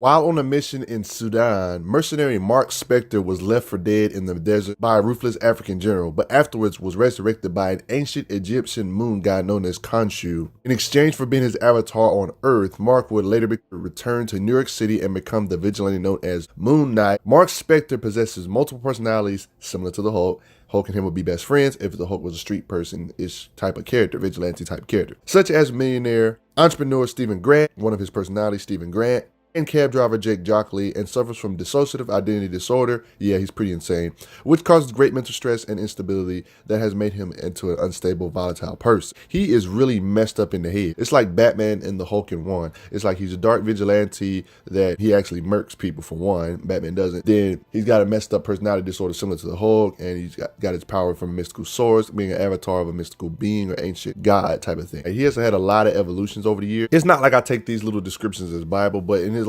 While on a mission in Sudan, mercenary Marc Spector was left for dead in the desert by a ruthless African general, but afterwards was resurrected by an ancient Egyptian moon god known as Khonshu. In exchange for being his avatar on Earth, Marc would later return to New York City and become the vigilante known as Moon Knight. Marc Spector possesses multiple personalities similar to the Hulk. Hulk and him would be best friends if the Hulk was a street person-ish type of character, vigilante type character, such as millionaire entrepreneur Stephen Grant, one of his personalities, Stephen Grant, and cab driver Jake Jockley, and suffers from dissociative identity disorder. Yeah, he's pretty insane, which causes great mental stress and instability that has made him into an unstable, volatile person. He is really messed up in the head. It's like Batman and the Hulk in one. It's like he's a dark vigilante that he actually murks people for one. Batman doesn't. Then he's got a messed up personality disorder similar to the Hulk, and he's got his power from a mystical source, being an avatar of a mystical being or ancient god type of thing. And he has had a lot of evolutions over the years. It's not like I take these little descriptions as Bible, but in his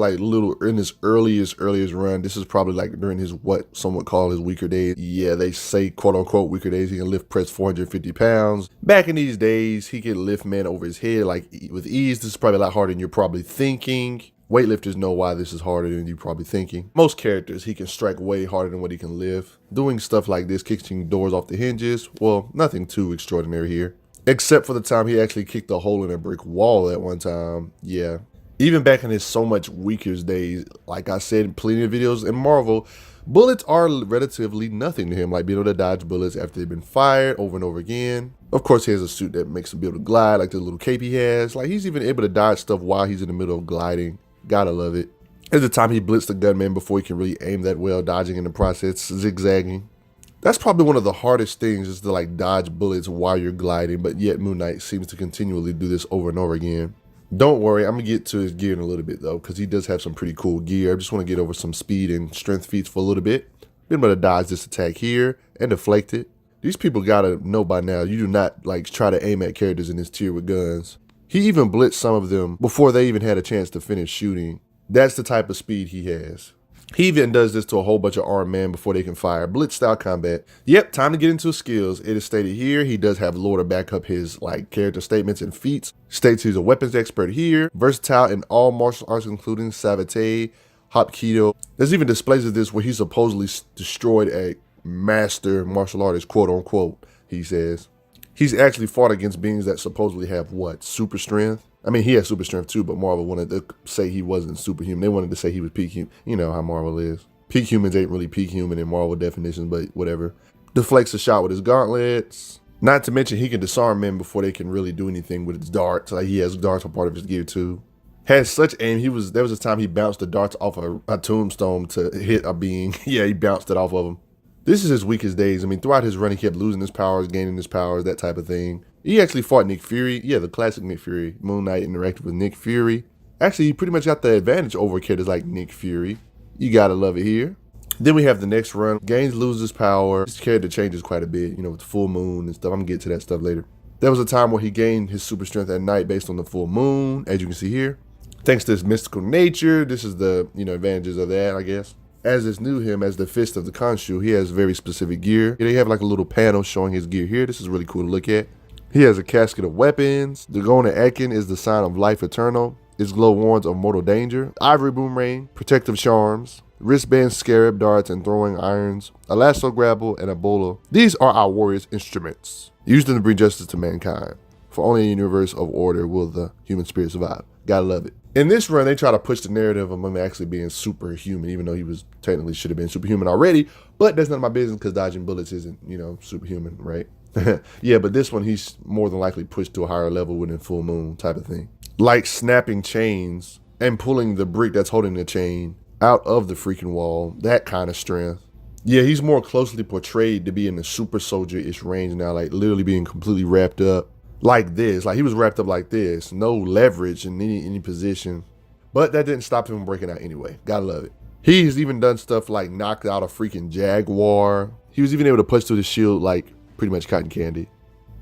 earliest run, this is probably like during his what some would call his weaker days. Yeah, they say quote unquote weaker days. He can lift press 450 pounds. Back in these days, he can lift men over his head like with ease. This is probably a lot harder than you're probably thinking. Weightlifters know why this is harder than you're probably thinking. Most characters, he can strike way harder than what he can lift. Doing stuff like this, kicking doors off the hinges, well, nothing too extraordinary here. Except for the time he actually kicked a hole in a brick wall at one time. Yeah. Even back in his so much weaker days, like I said in plenty of videos in Marvel, bullets are relatively nothing to him, like being able to dodge bullets after they've been fired over and over again. Of course, he has a suit that makes him be able to glide, like the little cape he has. Like, he's even able to dodge stuff while he's in the middle of gliding. Gotta love it. At the time, he blitzed the gunman before he can really aim that well, dodging in the process, zigzagging. That's probably one of the hardest things, is to like dodge bullets while you're gliding, but yet Moon Knight seems to continually do this over and over again. Don't worry, I'm going to get to his gear in a little bit, though, because he does have some pretty cool gear. I just want to get over some speed and strength feats for a little bit. Been able to dodge this attack here and deflect it. These people got to know by now, you do not like try to aim at characters in this tier with guns. He even blitzed some of them before they even had a chance to finish shooting. That's the type of speed he has. He even does this to a whole bunch of armed men before they can fire. Blitz style combat. Yep, time to get into his skills. It is stated here he does have lore to back up his like character statements and feats. States he's a weapons expert here. Versatile in all martial arts including savate, hapkido. There's even displays of this where he supposedly destroyed a master martial artist, quote unquote, he says. He's actually fought against beings that supposedly have what? Super strength? I mean, he has super strength too, but Marvel wanted to say he wasn't superhuman. They wanted to say he was peak human. You know how Marvel is. Peak humans ain't really peak human in Marvel definitions, but whatever. Deflects a shot with his gauntlets. Not to mention he can disarm men before they can really do anything with his darts. Like, he has darts a part of his gear too. Has such aim. There was a time he bounced the darts off a tombstone to hit a being. Yeah, he bounced it off of him. This is his weakest days. I mean, throughout his run, he kept losing his powers, gaining his powers, that type of thing. He actually fought Nick Fury. Yeah, the classic Nick Fury. Moon Knight interacted with Nick Fury. Actually, he pretty much got the advantage over characters like Nick Fury. You gotta love it here. Then we have the next run. Gaines loses power. His character changes quite a bit, you know, with the full moon and stuff. I'm gonna get to that stuff later. There was a time where he gained his super strength at night based on the full moon, as you can see here. Thanks to his mystical nature, this is the, advantages of that, I guess. As is new him as the Fist of the Khonshu, he has very specific gear. They have like a little panel showing his gear here. This is really cool to look at. He has a casket of weapons. The Gona Ekin is the sign of life eternal. Its glow warns of mortal danger. Ivory boomerang, protective charms, wristband scarab darts and throwing irons, a lasso grapple, and a bolo. These are our warriors' instruments, used to bring justice to mankind. For only a universe of order will the human spirit survive. Gotta love it. In this run, they try to push the narrative of him actually being superhuman, even though he was technically should have been superhuman already. But that's none of my business because dodging bullets isn't, superhuman, right? Yeah, but this one, he's more than likely pushed to a higher level within full moon type of thing. Like snapping chains and pulling the brick that's holding the chain out of the freaking wall. That kind of strength. Yeah, he's more closely portrayed to be in the super soldier-ish range now, like literally being completely wrapped up like this. Like he was wrapped up like this. No leverage in any position. But that didn't stop him from breaking out anyway. Gotta love it. He's even done stuff like knocked out a freaking jaguar. He was even able to punch through the shield like pretty much cotton candy.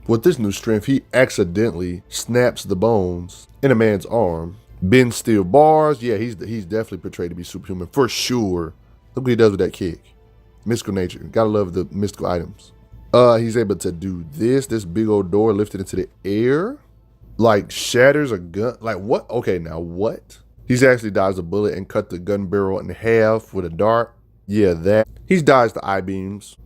With this new strength, he accidentally snaps the bones in a man's arm. Bends steel bars. Yeah, he's definitely portrayed to be superhuman for sure. Look what he does with that kick. Mystical nature. Gotta love the mystical items. He's able to do this big old door lifted into the air. Like shatters a gun. Like what? Okay, now what? He's actually dodged a bullet and cut the gun barrel in half with a dart. Yeah, that. He's dodged the I-beams.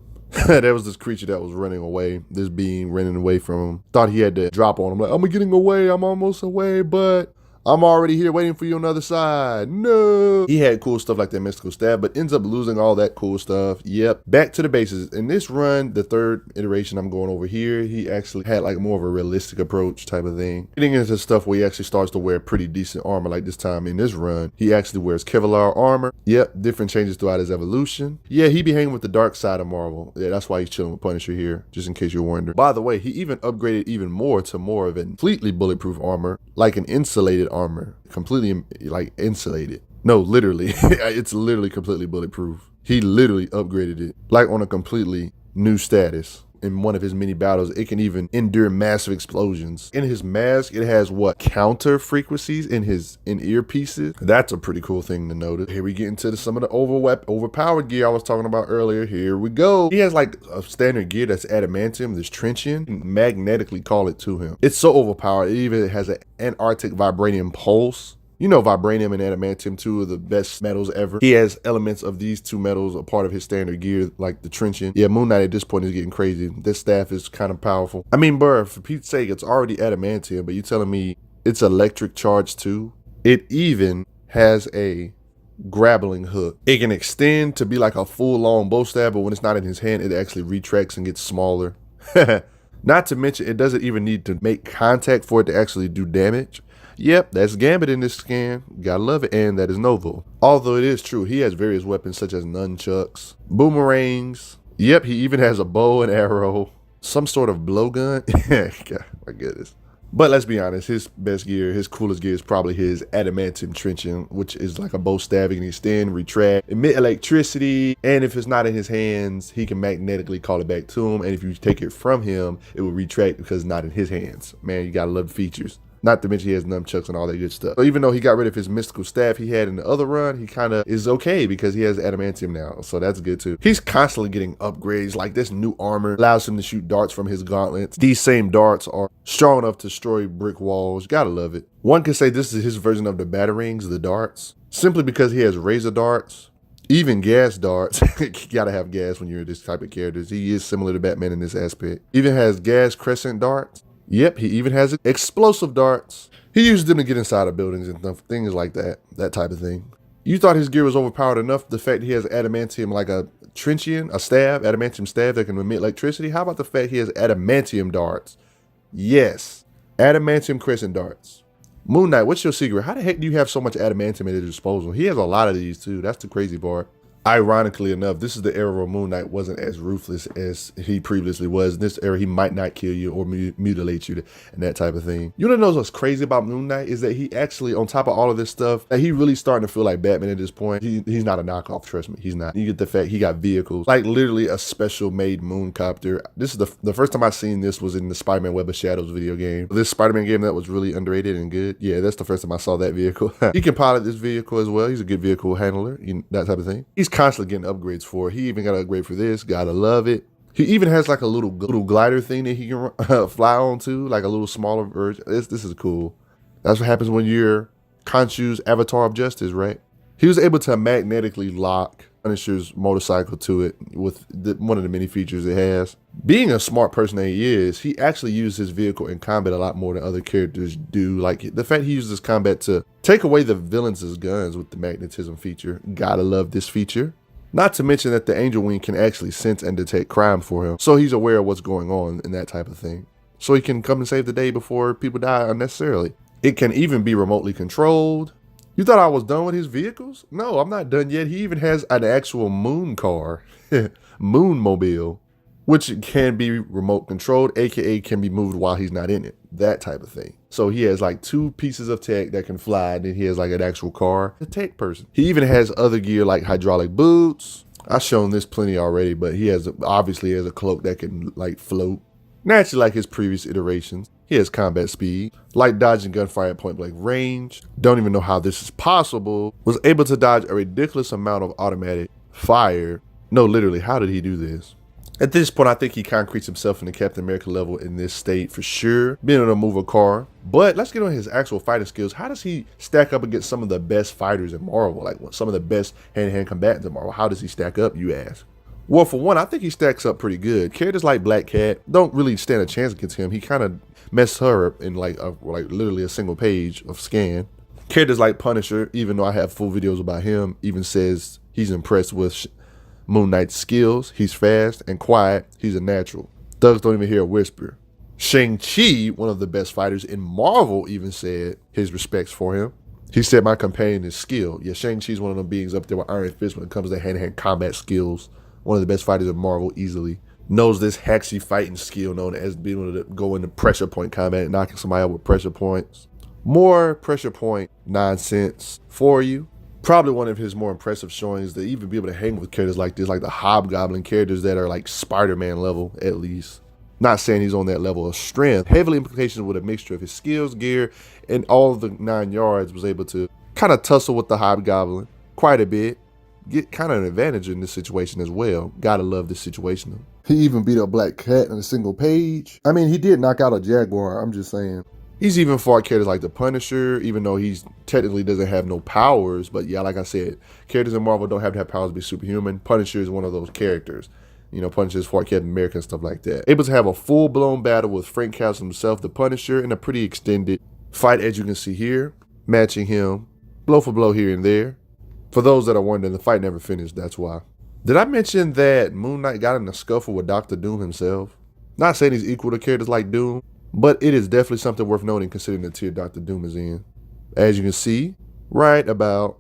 There was this creature that was running away. This being running away from him. Thought he had to drop on him. Like, I'm getting away. I'm almost away, but I'm already here waiting for you on the other side. No. He had cool stuff like that mystical stab, but ends up losing all that cool stuff. Yep. Back to the bases. In this run, the third iteration I'm going over here, he actually had like more of a realistic approach type of thing. Getting into stuff where he actually starts to wear pretty decent armor, like this time in this run, he actually wears Kevlar armor. Yep. Different changes throughout his evolution. Yeah, he be hanging with the dark side of Marvel. Yeah, that's why he's chilling with Punisher here, just in case you're wondering. By the way, he even upgraded even more to more of a completely bulletproof armor, like an insulated armor, completely like insulated. No, literally, it's literally completely bulletproof. He literally upgraded it like on a completely new status. In one of his mini battles, it can even endure massive explosions. In his mask, it has what? Counter frequencies in his earpieces. That's a pretty cool thing to notice. Here we get into some of the overpowered gear I was talking about earlier. Here we go. He has like a standard gear that's adamantium, this truncheon, magnetically call it to him. It's so overpowered. It even has an Antarctic vibranium pulse. You know, vibranium and adamantium, two of the best metals ever. He has elements of these two metals a part of his standard gear, like the truncheon. Yeah, Moon Knight at this point is getting crazy. This staff is kind of powerful. I mean, bruh, for Pete's sake, it's already adamantium, but you telling me it's electric charge too? It even has a grappling hook. It can extend to be like a full-on bow stab, but when it's not in his hand, it actually retracts and gets smaller. Not to mention, it doesn't even need to make contact for it to actually do damage. Yep, that's Gambit in this scan. Gotta love it, and that is Novo. Although it is true, he has various weapons such as nunchucks, boomerangs. Yep, he even has a bow and arrow, some sort of blowgun. God, my goodness. But let's be honest, his best gear, his coolest gear is probably his adamantium truncheon, which is like a bow stab. He can extend, retract, emit electricity, and if it's not in his hands, he can magnetically call it back to him. And if you take it from him, it will retract because it's not in his hands. Man, you gotta love the features. Not to mention he has nunchucks and all that good stuff. So even though he got rid of his mystical staff he had in the other run, he kind of is okay because he has adamantium now. So that's good too. He's constantly getting upgrades. Like this new armor allows him to shoot darts from his gauntlets. These same darts are strong enough to destroy brick walls. Gotta love it. One could say this is his version of the batarangs, the darts, simply because he has razor darts. Even gas darts. You gotta have gas when you're this type of characters. He is similar to Batman in this aspect. Even has gas crescent darts. Yep, he even has explosive darts. He uses them to get inside of buildings and things like that type of thing. You thought his gear was overpowered enough, the fact he has adamantium like a truncheon, a stab, adamantium stab that can emit electricity? How about the fact he has adamantium darts? Yes, adamantium crescent darts. Moon Knight, what's your secret? How the heck do you have so much adamantium at his disposal? He has a lot of these too. That's the crazy part. Ironically enough, this is the era where Moon Knight wasn't as ruthless as he previously was. In this era, he might not kill you or mutilate you and that type of thing. You know what's crazy about Moon Knight is that he actually, on top of all of this stuff, that he really starting to feel like Batman at this point. He's not a knockoff, trust me, he's not. You get the fact he got vehicles, like literally a special made moon copter. This is the first time I seen this was in the Spider-Man Web of Shadows video game. This Spider-Man game that was really underrated and good. Yeah, that's the first time I saw that vehicle. He can pilot this vehicle as well. He's a good vehicle handler, that type of thing. He's constantly getting upgrades for it. He even got an upgrade for this. Gotta love it. He even has like a little glider thing that he can fly on too, like a little smaller version. This is cool. That's what happens when you're Khonshu's Avatar of Justice, right? He was able to magnetically lock Punisher's motorcycle to it with one of the many features it has. Being a smart person that he is, he actually used his vehicle in combat a lot more than other characters do. Like the fact he uses combat to take away the villains' guns with the magnetism feature. Gotta love this feature. Not to mention that the Angel Wing can actually sense and detect crime for him. So he's aware of what's going on and that type of thing. So he can come and save the day before people die unnecessarily. It can even be remotely controlled. You thought I was done with his vehicles? No, I'm not done yet. He even has an actual moon car, Moonmobile, which can be remote controlled, aka can be moved while he's not in it, that type of thing. So he has like two pieces of tech that can fly, and then he has like an actual car, a tech person. He even has other gear like hydraulic boots. I've shown this plenty already, but he has obviously has a cloak that can like float. Naturally, like his previous iterations, he has combat speed, light dodging gunfire at point blank range. Don't even know how this is possible. Was able to dodge a ridiculous amount of automatic fire. No, literally, how did he do this? At this point, I think he concretes himself in the Captain America level in this state for sure, being able to move a car. But let's get on his actual fighting skills. How does he stack up against some of the best fighters in Marvel? Like some of the best hand-to-hand combatants in Marvel. How does he stack up, you ask? Well, for one, I think he stacks up pretty good. Characters like Black Cat don't really stand a chance against him. He kind of messed her up in like literally a single page of scan. Characters like Punisher, even though I have full videos about him, even says he's impressed with Moon Knight's skills. He's fast and quiet. He's a natural. Thugs don't even hear a whisper. Shang-Chi, one of the best fighters in Marvel, even said his respects for him. He said, my companion is skilled. Yeah, Shang-Chi's one of them beings up there with Iron Fist when it comes to hand-to-hand combat skills. One of the best fighters in Marvel, easily. Knows this haxy fighting skill known as being able to go into pressure point combat, knocking somebody out with pressure points. More pressure point nonsense for you. Probably one of his more impressive showings to even be able to hang with characters like this, like the Hobgoblin characters that are like Spider-Man level, at least. Not saying he's on that level of strength. Heavily implications with a mixture of his skills, gear, and all the 9 yards, was able to kind of tussle with the Hobgoblin quite a bit. Get kind of an advantage in this situation as well. Gotta love this situation. He even beat up Black Cat on a single page. I mean, he did knock out a Jaguar, I'm just saying. He's even fought characters like the Punisher, even though he's technically doesn't have no powers. But yeah, like I said, characters in Marvel don't have to have powers to be superhuman. Punisher is one of those characters. You know, Punisher's fought Captain America and stuff like that. Able to have a full-blown battle with Frank Castle himself, the Punisher, in a pretty extended fight, as you can see here. Matching him, blow for blow here and there. For those that are wondering, the fight never finished, that's why. Did I mention that Moon Knight got in a scuffle with Dr. Doom himself? Not saying he's equal to characters like Doom, but it is definitely something worth noting considering the tier Dr. Doom is in. As you can see, right about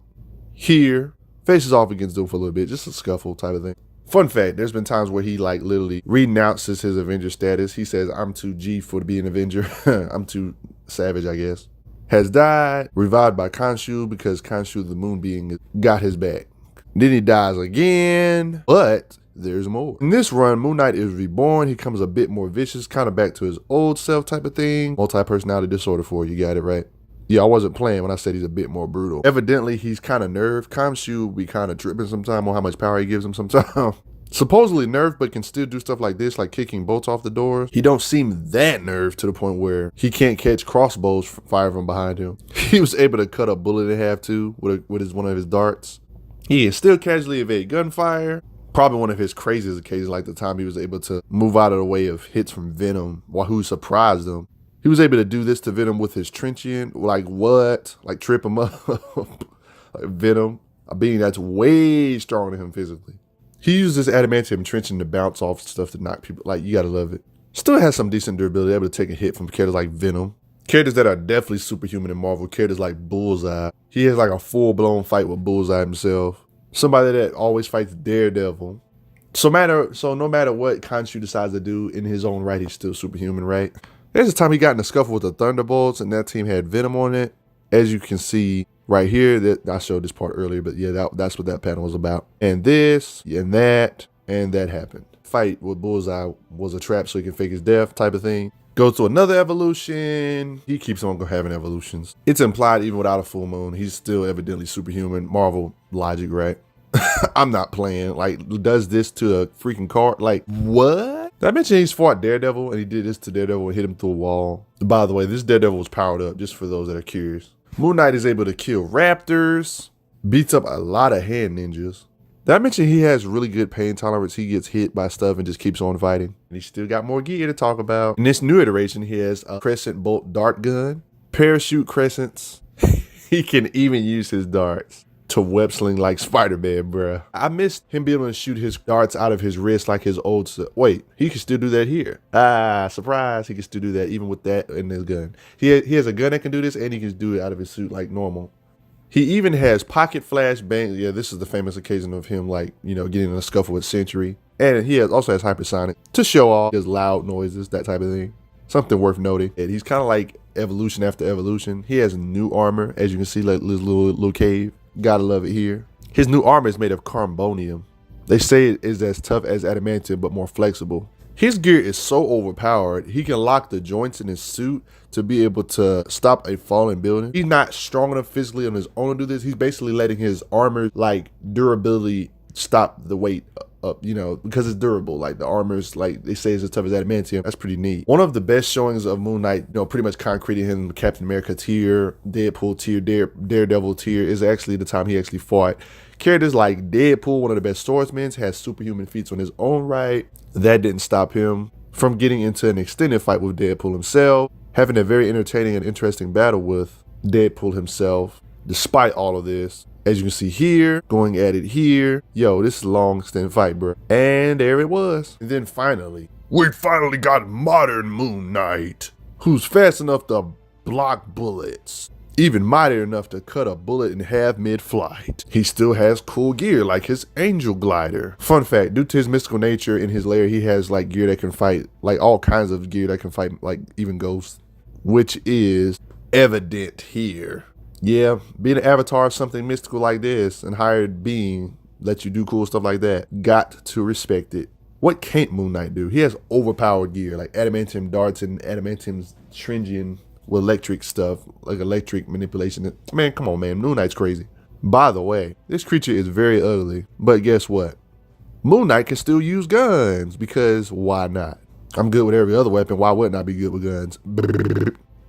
here, faces off against Doom for a little bit, just a scuffle type of thing. Fun fact, there's been times where he like literally renounces his Avenger status. He says, I'm too G for to be an Avenger. I'm too savage, I guess. Has died, revived by Khonshu because Khonshu, the moon being, got his back. Then he dies again, but there's more. In this run, Moon Knight is reborn. He comes a bit more vicious, kind of back to his old self type of thing. Multi-personality disorder for you, got it right. Yeah, I wasn't playing when I said he's a bit more brutal. Evidently, he's kind of nerved. Khonshu be kind of tripping sometimes on how much power he gives him sometimes. Supposedly nerved, but can still do stuff like this, like kicking bolts off the doors. He don't seem that nerved to the point where he can't catch crossbows fire from behind him. He was able to cut a bullet in half too with one of his darts. He can still casually evade gunfire. Probably one of his craziest occasions, like the time he was able to move out of the way of hits from Venom, while who surprised him. He was able to do this to Venom with his trenchant. Like what? Like trip him up. Like Venom, a being that's way stronger than him physically. He uses this adamantium trenchant to bounce off stuff to knock people. Like, you gotta love it. Still has some decent durability, able to take a hit from characters like Venom. Characters that are definitely superhuman in Marvel. Characters like Bullseye. He has like a full-blown fight with Bullseye himself. Somebody that always fights Daredevil. So no matter what Khonshu decides to do in his own right, he's still superhuman, right? There's a time he got in a scuffle with the Thunderbolts, and that team had Venom on it. As you can see right here, that I showed this part earlier, but yeah, that's what that panel was about. And this, and that happened. Fight with Bullseye was a trap so he can fake his death type of thing. Goes to another evolution. He keeps on having evolutions. It's implied even without a full moon, he's still evidently superhuman. Marvel logic, right? I'm not playing. Like, does this to a freaking car? Like, what? Did I mention he's fought Daredevil and he did this to Daredevil and hit him through a wall? By the way, this Daredevil was powered up, just for those that are curious. Moon Knight is able to kill raptors, beats up a lot of hand ninjas. Did I mention he has really good pain tolerance? He gets hit by stuff and just keeps on fighting. And he's still got more gear to talk about. In this new iteration, he has a crescent bolt dart gun, parachute crescents. He can even use his darts to web sling like Spider-Man, bruh. I missed him being able to shoot his darts out of his wrist like his old self. Wait, he can still do that here. Ah, surprise, he can still do that even with that in his gun. He has a gun that can do this, and he can do it out of his suit like normal. He even has pocket flash bang. Yeah, this is the famous occasion of him, like, you know, getting in a scuffle with Sentry. And he also has hypersonic to show off his loud noises, that type of thing. Something worth noting. And he's kind of like evolution after evolution. He has new armor, as you can see, like this little cave. Gotta love it here. His new armor is made of carbonium. They say it is as tough as adamantium, but more flexible. His gear is so overpowered, he can lock the joints in his suit to be able to stop a falling building. He's not strong enough physically on his own to do this. He's basically letting his armor, like, durability stop the weight up, you know, because it's durable. Like the armor's like they say is as tough as adamantium. That's pretty neat. One of the best showings of Moon Knight, you know, pretty much concreting him Captain America tier, Deadpool tier, Daredevil tier is actually the time he actually fought characters like Deadpool, one of the best swordsmen, has superhuman feats on his own right. That didn't stop him from getting into an extended fight with Deadpool himself, having a very entertaining and interesting battle with Deadpool himself. Despite all of this, as you can see here, going at it here, yo, this is a long extended fight, bro. And there it was. And then finally, we finally got modern Moon Knight, who's fast enough to block bullets, even mightier enough to cut a bullet in half mid-flight. He still has cool gear like his angel glider. Fun fact, due to his mystical nature in his lair, he has like gear that can fight, like all kinds of gear that can fight like even ghosts, which is evident here. Yeah, being an avatar of something mystical like this and hired being lets you do cool stuff like that. Got to respect it. What can't Moon Knight do? He has overpowered gear like adamantium darts and adamantium stringent with electric stuff, like electric manipulation. Man, come on, man. Moon Knight's crazy. By the way, this creature is very ugly, but guess what? Moon Knight can still use guns because why not? I'm good with every other weapon. Why wouldn't I be good with guns?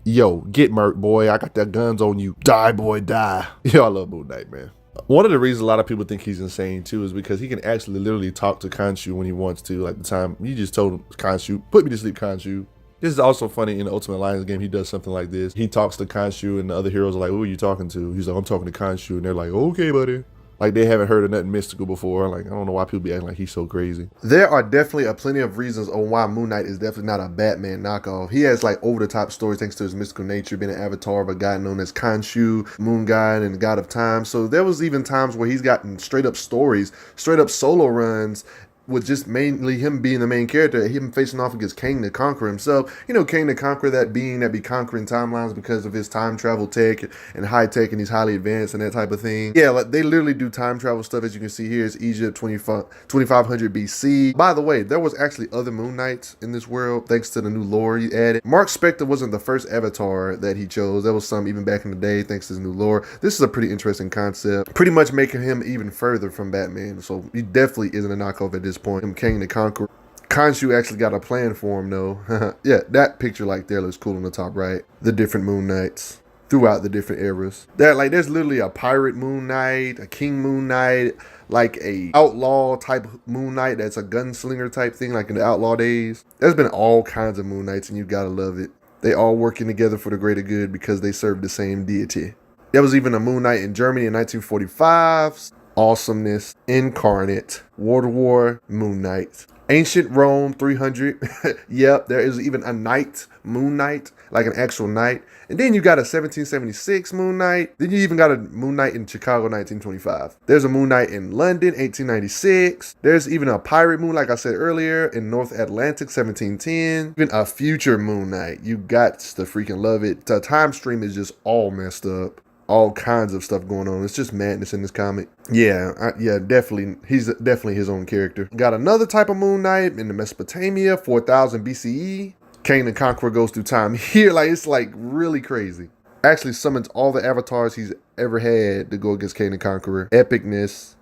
Yo, get Marc, boy. I got that guns on you. Die, boy, die. Yo, I love Moon Knight, man. One of the reasons a lot of people think he's insane too is because he can actually literally talk to Khonshu when he wants to. Like the time you just told him, Khonshu, put me to sleep, Khonshu. This is also funny in the Ultimate Alliance game. He does something like this. He talks to Khonshu and the other heroes are like, who are you talking to? He's like, I'm talking to Khonshu. And they're like, okay, buddy. Like they haven't heard of nothing mystical before. Like, I don't know why people be acting like he's so crazy. There are definitely plenty of reasons on why Moon Knight is definitely not a Batman knockoff. He has like over the top stories thanks to his mystical nature, being an avatar of a god known as Khonshu, Moon God, and God of Time. So there was even times where he's gotten straight up stories, straight up solo runs, with just mainly him being the main character, him facing off against Kang the Conqueror himself. You know, Kang the Conqueror, that being that be conquering timelines because of his time travel tech and high tech, and he's highly advanced and that type of thing. Yeah, like they literally do time travel stuff. As you can see here, it's Egypt 2500 BC. By the way, there was actually other Moon Knights in this world thanks to the new lore he added. Marc Spector wasn't the first avatar that he chose. There was some even back in the day thanks to his new lore. This is a pretty interesting concept, pretty much making him even further from Batman. So he definitely isn't a knockoff at this point. Him King the Conqueror. Khonshu actually got a plan for him though. Yeah, that picture like there looks cool on the top right. The different Moon Knights throughout the different eras. That like there's literally a pirate Moon Knight, a king Moon Knight, like a outlaw type Moon Knight that's a gunslinger type thing like in the outlaw days. There's been all kinds of Moon Knights and you gotta love it. They all working together for the greater good because they serve the same deity. There was even a Moon Knight in Germany in 1945. Awesomeness incarnate. War Moon Knight. Ancient Rome 300. Yep, there is even a knight, Moon Knight, like an actual knight. And then you got a 1776 Moon Knight. Then you even got a Moon Knight in Chicago 1925. There's a Moon Knight in London 1896. There's even a pirate moon, like I said earlier, in North Atlantic 1710. Even a future Moon Knight. You got to freaking love it. The time stream is just all messed up. All kinds of stuff going on. It's just madness in this comic. Yeah, definitely. He's definitely his own character. Got another type of Moon Knight in the Mesopotamia, 4000 BCE. Kang the Conqueror goes through time here. Like, it's like really crazy. Actually summons all the avatars he's ever had to go against Kang the Conqueror. Epicness,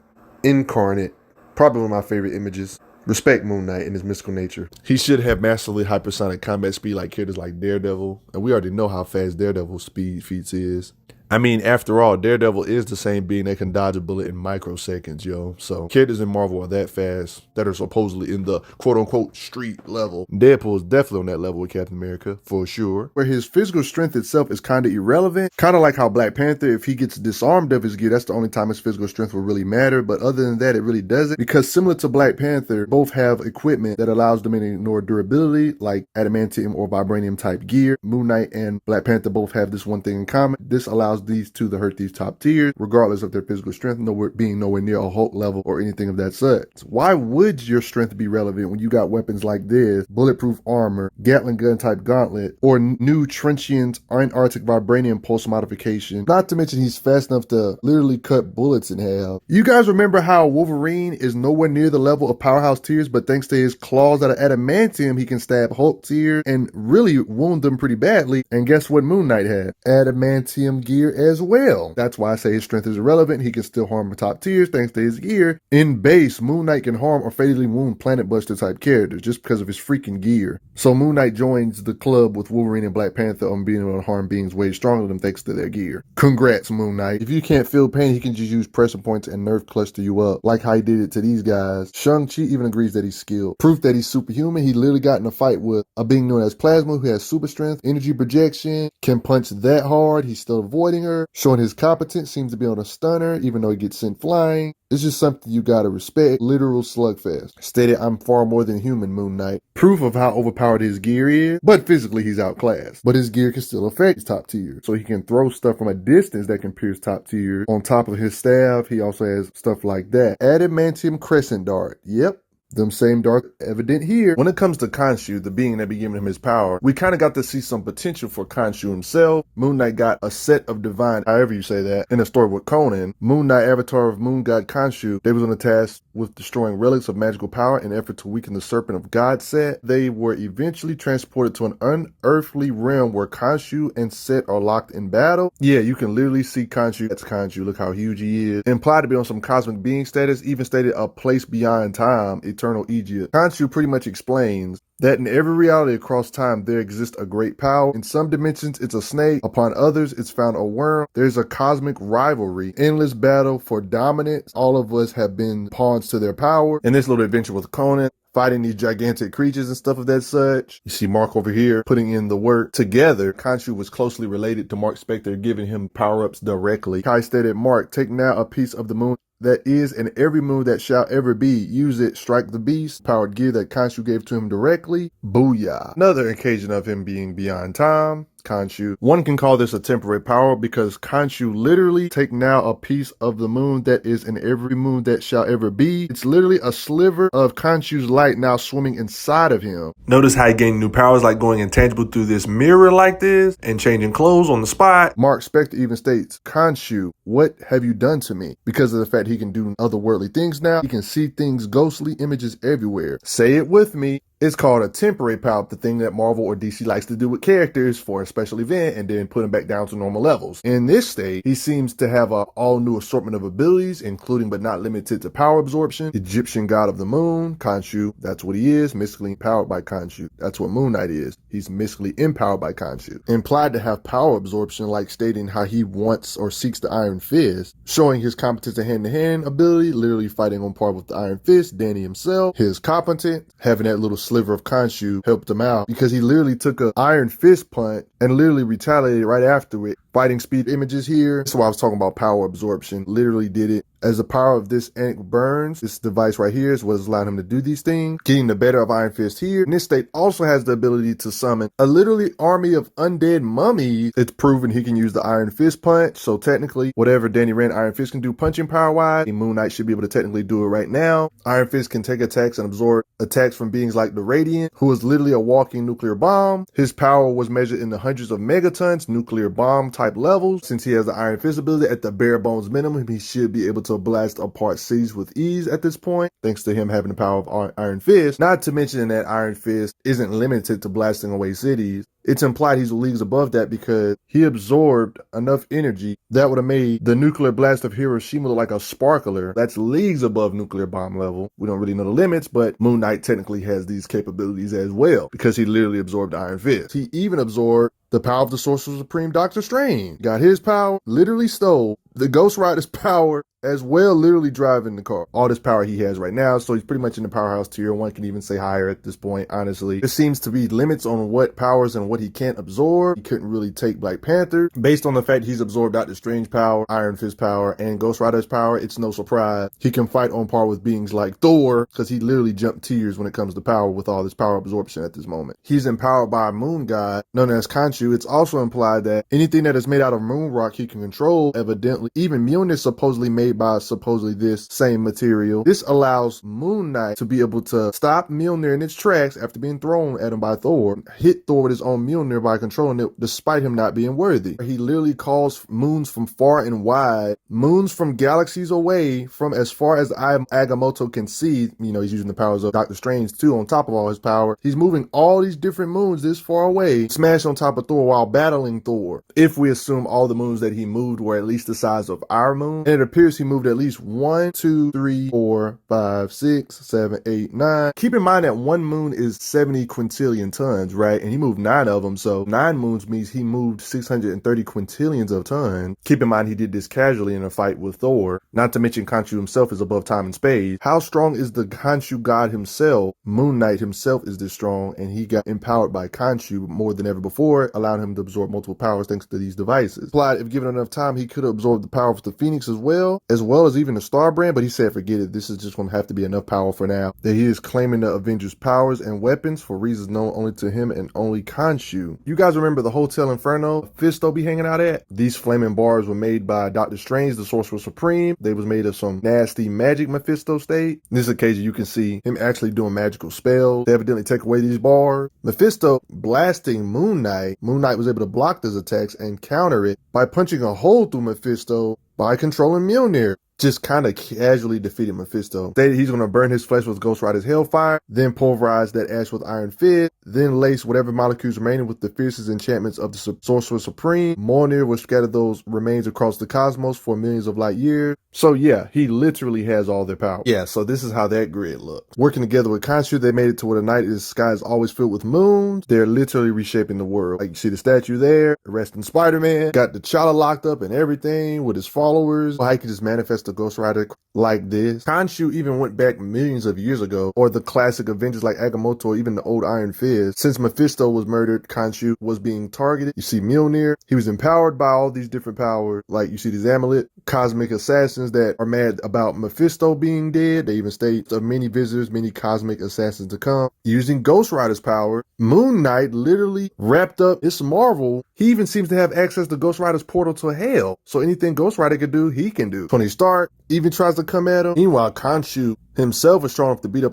incarnate. Probably one of my favorite images. Respect Moon Knight and his mystical nature. He should have massively hypersonic combat speed like characters like Daredevil. And we already know how fast Daredevil's speed feats is. I mean, after all, Daredevil is the same being that can dodge a bullet in microseconds, yo. So characters in Marvel are that fast that are supposedly in the quote-unquote street level. Deadpool is definitely on that level with Captain America, for sure. Where his physical strength itself is kind of irrelevant. Kind of like how Black Panther, if he gets disarmed of his gear, that's the only time his physical strength will really matter. But other than that, it really doesn't. Because similar to Black Panther, both have equipment that allows them to ignore durability, like adamantium or vibranium type gear. Moon Knight and Black Panther both have this one thing in common. This allows these two to hurt these top tiers, regardless of their physical strength, being nowhere near a Hulk level or anything of that such. Why would your strength be relevant when you got weapons like this, bulletproof armor, Gatling gun type gauntlet, or new trenchant Antarctic vibranium pulse modification? Not to mention he's fast enough to literally cut bullets in half. You guys remember how Wolverine is nowhere near the level of powerhouse tiers, but thanks to his claws out of adamantium, he can stab Hulk tier and really wound them pretty badly. And guess what Moon Knight had? Adamantium gear tier as well. That's why I say his strength is irrelevant. He can still harm top tiers thanks to his gear. In base, Moon Knight can harm or fatally wound Planet Buster type characters just because of his freaking gear. So Moon Knight joins the club with Wolverine and Black Panther on being able to harm beings way stronger than thanks to their gear. Congrats, Moon Knight. If you can't feel pain, he can just use pressure points and nerve cluster you up, like how he did it to these guys. Shang-Chi even agrees that he's skilled. Proof that he's superhuman, he literally got in a fight with a being known as Plasma who has super strength, energy projection, can punch that hard, he's still avoiding her, showing his competence, seems to be on a stunner, even though he gets sent flying. It's just something you gotta respect. Literal slugfest. Stated, I'm far more than human, Moon Knight. Proof of how overpowered his gear is, but physically he's outclassed. But his gear can still affect his top tier. So he can throw stuff from a distance that can pierce top tier. On top of his staff, he also has stuff like that. Adamantium Crescent Dart. Yep. Them same darts evident here. When it comes to Khonshu, the being that be giving him his power, we kind of got to see some potential for Khonshu himself. Moon Knight got a set of divine, however you say that, in a story with Conan. Moon Knight, avatar of Moon God Khonshu, they was on a task with destroying relics of magical power in an effort to weaken the Serpent of God set. They were eventually transported to an unearthly realm where Khonshu and Set are locked in battle. Yeah, you can literally see Khonshu. That's Khonshu. Look how huge he is. Implied to be on some cosmic being status, even stated a place beyond time, eternal Egypt. Khonshu pretty much explains that in every reality across time, there exists a great power. In some dimensions, it's a snake. Upon others, it's found a worm. There's a cosmic rivalry, endless battle for dominance. All of us have been pawns to their power. In this little adventure with Conan, fighting these gigantic creatures and stuff of that such. You see Marc over here putting in the work. Together, Khonshu was closely related to Marc Spector, giving him power-ups directly. Kai stated, Marc, take now a piece of the moon that is in every moon that shall ever be. Use it, strike the beast. Powered gear that Khonshu gave to him directly. Booyah. Another occasion of him being beyond time. Khonshu. One can call this a temporary power because Khonshu literally take now a piece of the moon that is in every moon that shall ever be. It's literally a sliver of Khonshu's light now swimming inside of him. Notice how he gained new powers like going intangible through this mirror like this and changing clothes on the spot. Marc Spector even states, Khonshu, what have you done to me? Because of the fact he can do otherworldly things now, he can see things, ghostly images everywhere. Say it with me. It's called a temporary power, the thing that Marvel or DC likes to do with characters for a special event and then put them back down to normal levels. In this state, he seems to have an all-new assortment of abilities, including but not limited to power absorption, Egyptian god of the moon, Khonshu, that's what he is, mystically empowered by Khonshu. That's what Moon Knight is. He's mystically empowered by Khonshu. Implied to have power absorption, like stating how he wants or seeks the Iron Fist, showing his competence in hand-to-hand ability, literally fighting on par with the Iron Fist, Danny himself, his competence, having that little sliver of Khonshu helped him out because he literally took an Iron Fist punch and literally retaliated right after it. Fighting speed images here. That's why I was talking about power absorption. Literally did it. As the power of this ink burns, this device right here is what is allowing him to do these things. Getting the better of Iron Fist here. And this state also has the ability to summon a literally army of undead mummies. It's proven he can use the Iron Fist punch. So technically, whatever Danny Rand Iron Fist can do punching power-wise, Moon Knight should be able to technically do it right now. Iron Fist can take attacks and absorb attacks from beings like the Radiant, who is literally a walking nuclear bomb. His power was measured in the hundreds of megatons, nuclear bomb type levels. Since he has the Iron Fist ability at the bare bones minimum, he should be able to blast apart cities with ease at this point, thanks to him having the power of Iron Fist. Not to mention that Iron Fist isn't limited to blasting away cities. It's implied he's leagues above that because he absorbed enough energy that would have made the nuclear blast of Hiroshima look like a sparkler. That's leagues above nuclear bomb level. We don't really know the limits, but Moon Knight technically has these capabilities as well because he literally absorbed Iron Fist. He even absorbed the power of the Sorcerer Supreme, Doctor Strange. Got his power, literally stole the Ghost Rider's power as well, literally driving the car. All this power he has right now, so he's pretty much in the powerhouse tier. One can even say higher at this point, honestly. There seems to be limits on what powers and what he can't absorb. He couldn't really take Black Panther. Based on the fact he's absorbed Doctor Strange power, Iron Fist power, and Ghost Rider's power, it's no surprise he can fight on par with beings like Thor, because he literally jumped tiers when it comes to power with all this power absorption at this moment. He's empowered by a moon god known as Khonshu. It's also implied that anything that is made out of moon rock he can control. Evidently, even Mjolnir supposedly made made by supposedly this same material. This allows Moon Knight to be able to stop Mjolnir in its tracks after being thrown at him by Thor, hit Thor with his own Mjolnir by controlling it despite him not being worthy. He literally calls moons from far and wide, moons from galaxies away, from as far as Agamotto can see. You know, he's using the powers of Doctor Strange too on top of all his power. He's moving all these different moons this far away, smash on top of Thor while battling Thor. If we assume all the moons that he moved were at least the size of our moon, and it appears he moved at least 1, 2, 3, 4, 5, 6, 7, 8, 9. Keep in mind that one moon is 70 quintillion tons, right? And he moved 9 of them, so 9 moons means he moved 630 quintillions of tons. Keep in mind he did this casually in a fight with Thor. Not to mention Khonshu himself is above time and space. How strong is the Khonshu god himself? Moon Knight himself is this strong, and he got empowered by Khonshu more than ever before, allowing him to absorb multiple powers thanks to these devices. Implied if given enough time, he could have absorbed the power of the Phoenix as well as even the Star Brand, but he said forget it, this is just going to have to be enough power for now. That he is claiming the Avengers' powers and weapons for reasons known only to him and only Khonshu. You guys remember the Hotel Inferno Mephisto be hanging out at? These flaming bars were made by Doctor Strange, the Sorcerer Supreme. They was made of some nasty magic Mephisto state. In this occasion, you can see him actually doing magical spells to evidently take away these bars. Mephisto blasting Moon Knight. Moon Knight was able to block those attacks and counter it by punching a hole through Mephisto by controlling Mjolnir. Just kind of casually defeated Mephisto. Stated he's going to burn his flesh with Ghost Rider's Hellfire, then pulverize that ash with Iron Fist, then lace whatever molecules remaining with the fiercest enchantments of the Sorcerer Supreme. Mjolnir will scatter those remains across the cosmos for millions of light years. So yeah, he literally has all their power. Yeah, so this is how that grid looks. Working together with Khonshu, they made it to where the night sky is always filled with moons. They're literally reshaping the world. Like you see the statue there, arresting Spider-Man, got T'Challa locked up and everything with his followers. How he could just manifest the Ghost Rider like this. Khonshu even went back millions of years ago, or the classic Avengers like Agamotto, or even the old Iron Fist. Since Mephisto was murdered, Khonshu was being targeted. You see Mjolnir, he was empowered by all these different powers. Like you see these amulet, cosmic assassins that are mad about Mephisto being dead. They even state of many visitors, many cosmic assassins to come. Using Ghost Rider's power, Moon Knight literally wrapped up. It's Marvel. He even seems to have access to Ghost Rider's portal to hell. So anything Ghost Rider could do, he can do. Tony Stark even tries to come at him. Meanwhile, Khonshu himself is strong enough to beat up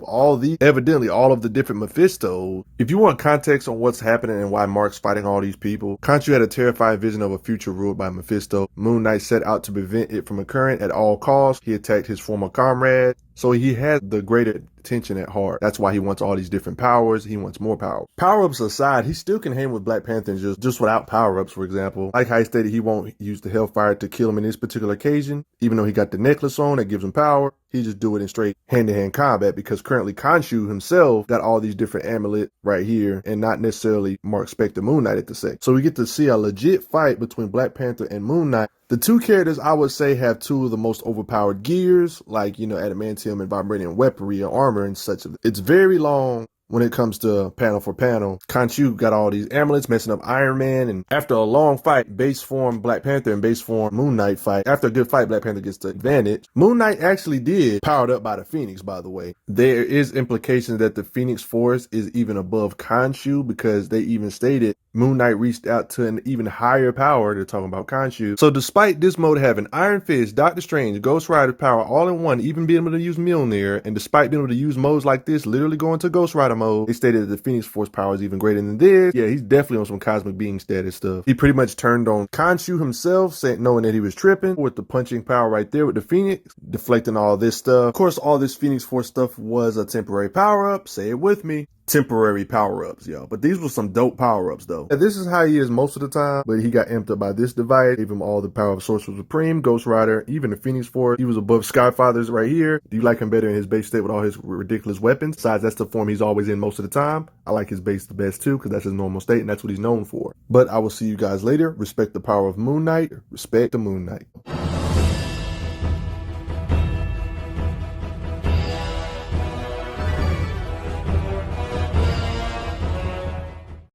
evidently all of the different Mephistos. If you want context on what's happening and why Marc's fighting all these people, Khonshu had a terrifying vision of a future ruled by Mephisto. Moon Knight set out to prevent it from occurring at all costs. He attacked his former comrade. So he had the greater attention at heart. That's why he wants all these different powers. He wants more power. Power-ups aside, he still can hang with Black Panther just without power-ups, for example. Like how he stated he won't use the Hellfire to kill him in this particular occasion. Even though he got the necklace on that gives him power, he just do it in straight hand-to-hand combat because currently Khonshu himself got all these different amulets right here and not necessarily Marc Spector Moon Knight at the same. So we get to see a legit fight between Black Panther and Moon Knight. The two characters I would say have two of the most overpowered gears, like, you know, adamantium and vibranium weaponry or armor and such. It's very long when it comes to panel for panel. Khonshu got all these amulets messing up Iron Man, and after a long fight, base form Black Panther and base form Moon Knight fight. After a good fight, Black Panther gets the advantage. Moon Knight actually did, powered up by the Phoenix, by the way. There is implication that the Phoenix Force is even above Khonshu because they even stated Moon Knight reached out to an even higher power. They're talking about Khonshu. So despite this mode having Iron Fist, Doctor Strange, Ghost Rider power all in one, even being able to use Mjolnir, and despite being able to use modes like this, literally going to Ghost Rider mode, they stated that the Phoenix Force power is even greater than this. Yeah, he's definitely on some cosmic being status stuff. He pretty much turned on Khonshu himself, saying, knowing that he was tripping with the punching power right there with the Phoenix, deflecting all this stuff. Of course, all this Phoenix Force stuff was a temporary power-up. Say it with me. Temporary power-ups, yo. But these were some dope power-ups, though. And this is how he is most of the time, but he got amped up by this device, gave him all the power of Sorcerer Supreme, Ghost Rider, even the Phoenix Force. He was above Skyfather's right here. Do you like him better in his base state with all his ridiculous weapons? Besides, that's the form he's always in most of the time. I like his base the best, too, because that's his normal state, and that's what he's known for. But I will see you guys later. Respect the power of Moon Knight. Respect the Moon Knight.